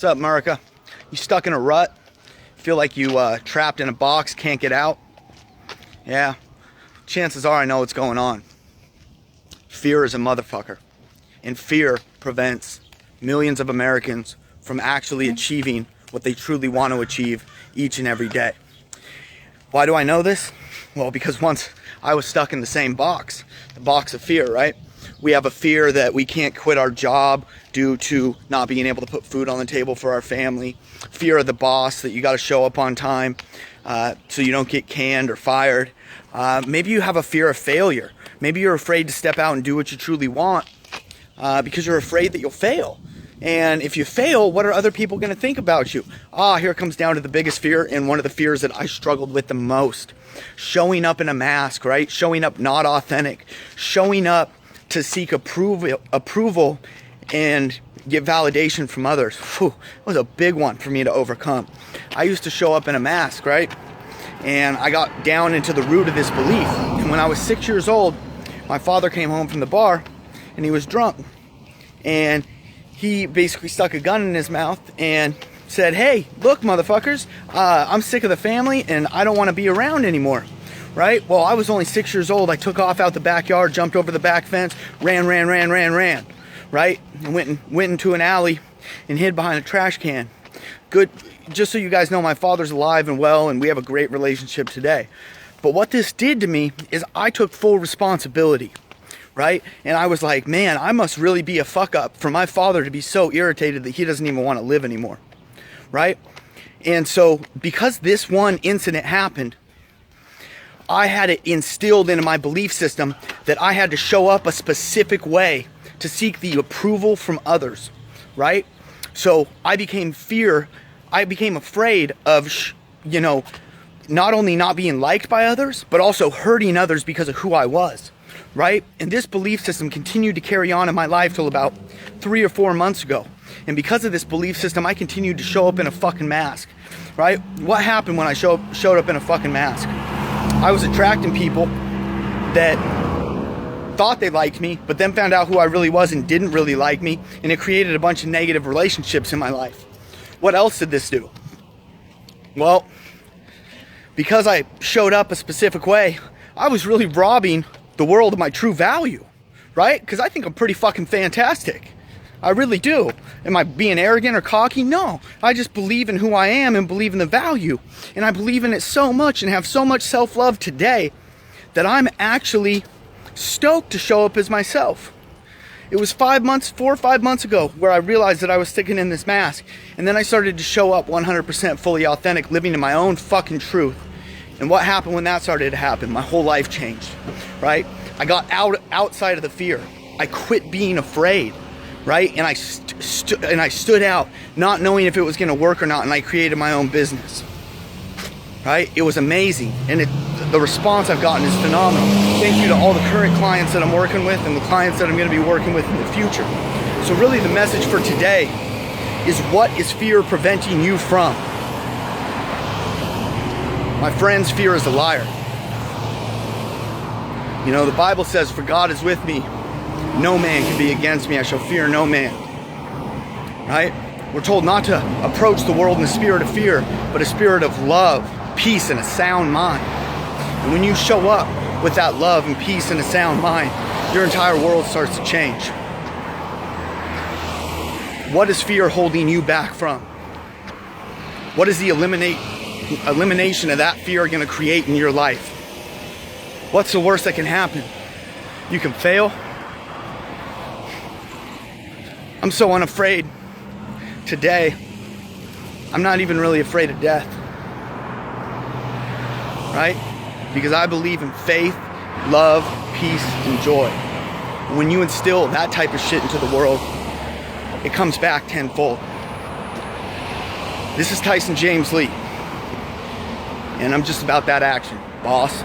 What's up, America? You stuck in a rut? Feel like you trapped in a box, can't get out? Yeah, chances are I know what's going on. Fear is a motherfucker. And fear prevents millions of Americans from actually achieving what they truly want to achieve each and every day. Why do I know this? Well, because once I was stuck in the same box, the box of fear, right? We have a fear that we can't quit our job due to not being able to put food on the table for our family. Fear of the boss, that you got to show up on time so you don't get canned or fired. Maybe you have a fear of failure. Maybe you're afraid to step out and do what you truly want because you're afraid that you'll fail. And if you fail, what are other people going to think about you? Here it comes down to the biggest fear, and one of the fears that I struggled with the most. Showing up in a mask, right? Showing up not authentic. Showing up to seek approval and get validation from others. It was a big one for me to overcome. I used to show up in a mask, right? And I got down into the root of this belief. And when I was 6 years old, my father came home from the bar and he was drunk. And he basically stuck a gun in his mouth and said, "Hey, look, motherfuckers, I'm sick of the family and I don't want to be around anymore." Right? Well, I was only 6 years old. I took off out the backyard, jumped over the back fence, ran. Right? And went into an alley and hid behind a trash can. Good. Just so you guys know, my father's alive and well, and we have a great relationship today. But what this did to me is I took full responsibility. Right? And I was like, man, I must really be a fuck up for my father to be so irritated that he doesn't even want to live anymore. Right? And so because this one incident happened, I had it instilled into my belief system that I had to show up a specific way to seek the approval from others, right? So I became afraid of, not only not being liked by others, but also hurting others because of who I was, right? And this belief system continued to carry on in my life till about 3 or 4 months ago. And because of this belief system, I continued to show up in a fucking mask, right? What happened when I showed up in a fucking mask? I was attracting people that thought they liked me, but then found out who I really was and didn't really like me, and it created a bunch of negative relationships in my life. What else did this do? Well, because I showed up a specific way, I was really robbing the world of my true value, right? Because I think I'm pretty fucking fantastic. I really do. Am I being arrogant or cocky? No. I just believe in who I am and believe in the value. And I believe in it so much and have so much self-love today that I'm actually stoked to show up as myself. It was 4 or 5 months ago where I realized that I was sticking in this mask. And then I started to show up 100% fully authentic, living in my own fucking truth. And what happened when that started to happen? My whole life changed, right? I got outside of the fear. I quit being afraid. Right? And I stood out, not knowing if it was going to work or not, and I created my own business. Right? It was amazing, and the response I've gotten is phenomenal. Thank you to all the current clients that I'm working with and the clients that I'm going to be working with in the future. So really the message for today is, what is fear preventing you from? My friends, fear is a liar. The Bible says, "For God is with me. No man can be against me. I shall fear no man." Right? We're told not to approach the world in a spirit of fear, but a spirit of love, peace, and a sound mind. And when you show up with that love and peace and a sound mind, your entire world starts to change. What is fear holding you back from? What is the elimination of that fear going to create in your life? What's the worst that can happen? You can fail. I'm so unafraid today. I'm not even really afraid of death. Right? Because I believe in faith, love, peace, and joy. And when you instill that type of shit into the world, it comes back tenfold. This is Tyson James Lee. And I'm just about that action, boss.